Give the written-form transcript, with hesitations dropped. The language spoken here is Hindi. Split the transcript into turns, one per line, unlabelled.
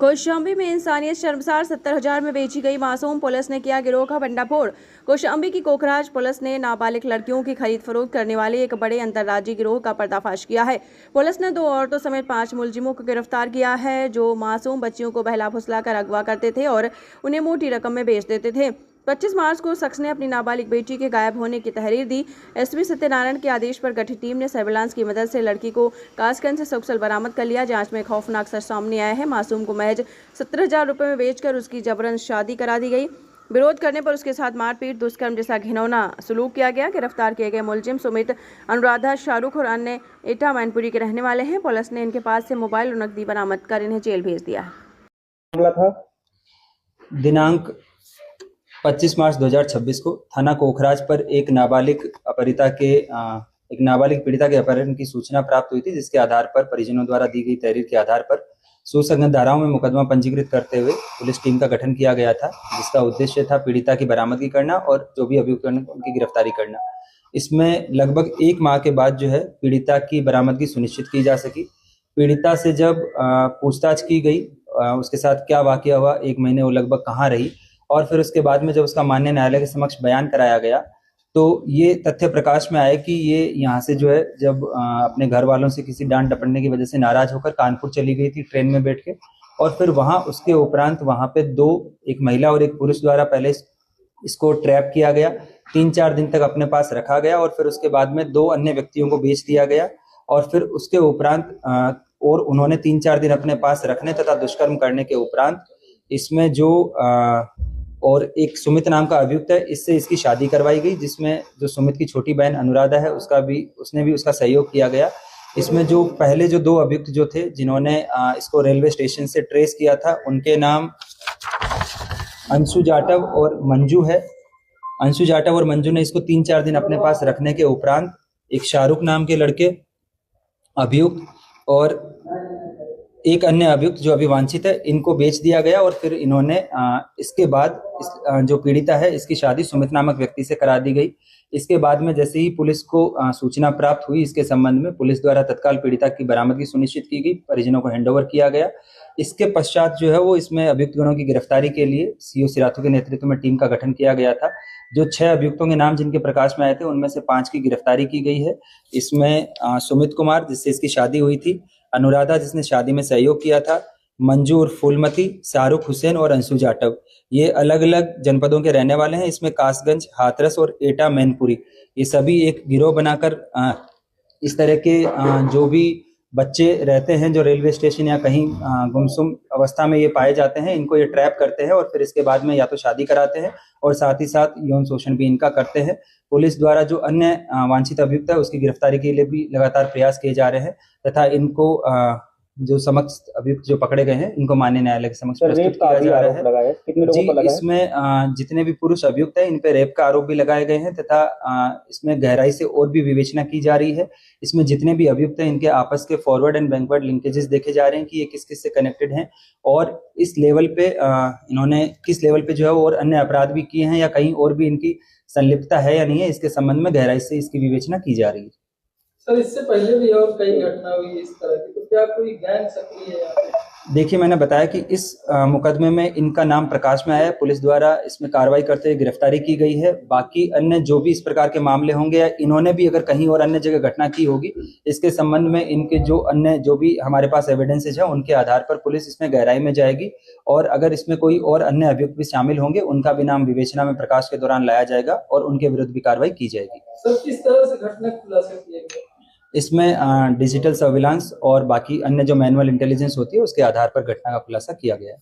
कौशाम्बी में इंसानियत शर्मसार 70,000 में बेची गई मासूम, पुलिस ने किया गिरोह का भंडाफोड़। कौशाम्बी की कोखराज पुलिस ने नाबालिग लड़कियों की खरीद फरोख्त करने वाले एक बड़े अंतर्राज्यीय गिरोह का पर्दाफाश किया है। पुलिस ने 2 औरतों समेत 5 मुलजिमों को गिरफ्तार किया है, जो मासूम बच्चियों को बहला फुसला कर अगवा करते थे और उन्हें मोटी रकम में बेच देते थे। 25 मार्च को शख्स ने अपनी नाबालिग बेटी के गायब होने की तहरीर दी। एसपी सत्यनारायण के आदेश पर गठित टीम ने सर्विलांस की मदद से लड़की को कासगंज से सकुशल बरामद कर लिया। जांच में खौफनाक सच सामने आया है। मासूम को महज 17,000 रुपए में बेचकर उसकी जबरन शादी करा दी गई। विरोध करने पर उसके साथ मारपीट, दुष्कर्म जैसा घिनौना सलूक किया गया। गिरफ्तार किए गए मुलजिम सुमित, अनुराधा, शाहरुख और अन्य एटा मैनपुरी के रहने वाले हैं। पुलिस ने इनके पास से मोबाइल और नकदी बरामद कर इन्हें जेल भेज दिया है।
दिनांक 25 मार्च 2026 को थाना कोखराज पर एक नाबालिग पीड़िता के अपहरण की सूचना प्राप्त हुई थी, जिसके आधार पर परिजनों द्वारा दी गई तहरीर के आधार पर सुसंगत धाराओं में मुकदमा पंजीकृत करते हुए पुलिस टीम का गठन किया गया था, जिसका उद्देश्य था पीड़िता की बरामदगी करना और जो भी अभियुक्त उनकी गिरफ्तारी करना। इसमें लगभग 1 माह के बाद जो है पीड़िता की बरामदगी सुनिश्चित की जा सकी। पीड़िता से जब पूछताछ की गई, उसके साथ क्या वाकया हुआ, 1 महीने वो लगभग कहाँ रही, और फिर उसके बाद में जब उसका माननीय न्यायालय के समक्ष बयान कराया गया तो ये तथ्य प्रकाश में आए कि ये यहाँ से जो है जब अपने घर वालों से किसी डांट डपटने की वजह से नाराज होकर कानपुर चली गई थी ट्रेन में बैठ के, और फिर वहां उसके उपरांत वहां पे एक महिला और एक पुरुष द्वारा पहले इसको ट्रैप किया गया, 3-4 दिन तक अपने पास रखा गया और फिर उसके बाद में 2 अन्य व्यक्तियों को बेच दिया गया और फिर उसके उपरांत और उन्होंने 3-4 दिन अपने पास रखने तथा दुष्कर्म करने के उपरांत इसमें जो और एक सुमित नाम का अभियुक्त है, इससे इसकी शादी करवाई गई, जिसमें जो सुमित की छोटी बहन अनुराधा है उसने भी उसका सहयोग किया गया। इसमें जो पहले जो 2 अभियुक्त जो थे जिन्होंने इसको रेलवे स्टेशन से ट्रेस किया था, उनके नाम अंशु जाटव और मंजू है। अंशु जाटव और मंजू ने इसको 3-4 दिन अपने पास रखने के उपरांत एक शाहरुख नाम के लड़के अभियुक्त और एक अन्य अभियुक्त जो अभी वांछित है, इनको बेच दिया गया और फिर इन्होंने इसके बाद जो पीड़िता है इसकी शादी सुमित नामक व्यक्ति से करा दी गई। इसके बाद में जैसे ही पुलिस को सूचना प्राप्त हुई इसके संबंध में, पुलिस द्वारा तत्काल पीड़िता की बरामदगी सुनिश्चित की गई, परिजनों को हैंडओवर किया गया। इसके पश्चात जो है वो इसमें अभियुक्त गणों की गिरफ्तारी के लिए सीओ सिराथू के नेतृत्व में टीम का गठन किया गया था। जो 6 अभियुक्तों के नाम जिनके प्रकाश में आए थे उनमें से 5 की गिरफ्तारी की गई है। इसमें सुमित कुमार, जिससे इसकी शादी हुई थी, अनुराधा जिसने शादी में सहयोग किया था, मंजू और फूलमती, शाहरुख हुसैन और अंशु जाटव, ये अलग अलग जनपदों के रहने वाले हैं। इसमें कासगंज, हाथरस और एटा मैनपुरी, ये सभी एक गिरोह बनाकर इस तरह के जो भी बच्चे रहते हैं जो रेलवे स्टेशन या कहीं गुमसुम अवस्था में ये पाए जाते हैं, इनको ये ट्रैप करते हैं और फिर इसके बाद में या तो शादी कराते हैं और साथ ही साथ यौन शोषण भी इनका करते हैं। पुलिस द्वारा जो अन्य वांछित अभियुक्त है उसकी गिरफ्तारी के लिए भी लगातार प्रयास किए जा रहे हैं तथा इनको जो समक्ष अभियुक्त जो पकड़े गए हैं इनको माननीय न्यायालय के समक्ष प्रस्तुत किया जा रहा है। कितने लोगों को लगा है? इसमें जितने भी पुरुष अभियुक्त हैं इन पे रेप का आरोप भी लगाए गए हैं तथा इसमें गहराई से और भी विवेचना की जा रही है। इसमें जितने भी अभियुक्त हैं इनके आपस के फॉरवर्ड एंड बैकवर्ड लिंकेजेस देखे जा रहे हैं कि ये किस किस से कनेक्टेड हैं और इस लेवल पे इन्होंने किस लेवल पे जो है और अन्य अपराध भी किए हैं या कहीं और भी इनकी संलिप्तता है या नहीं है, इसके संबंध में गहराई से इसकी विवेचना की जा रही है।
सर, इससे पहले भी और कई घटना हुई इस तरह की, तो क्या कोई गैंग सक्रिय है यहाँ पे?
देखिए, मैंने बताया कि इस मुकदमे में इनका नाम प्रकाश में आया है, पुलिस द्वारा इसमें कार्रवाई करते हुए गिरफ्तारी की गई है। बाकी अन्य जो भी इस प्रकार के मामले होंगे या इन्होंने भी अगर कहीं और अन्य जगह घटना की होगी, इसके संबंध में इनके जो अन्य जो भी हमारे पास एविडेंसेज है उनके आधार पर पुलिस इसमें गहराई में जाएगी और अगर इसमें कोई और अन्य अभियुक्त भी शामिल होंगे उनका भी नाम विवेचना में प्रकाश के दौरान लाया जाएगा और उनके विरुद्ध भी कार्रवाई की जाएगी।
सर, किस तरह से घटना खुलासा किया गया?
इसमें डिजिटल सर्विलांस और बाकी अन्य जो मैनुअल इंटेलिजेंस होती है उसके आधार पर घटना का खुलासा किया गया है।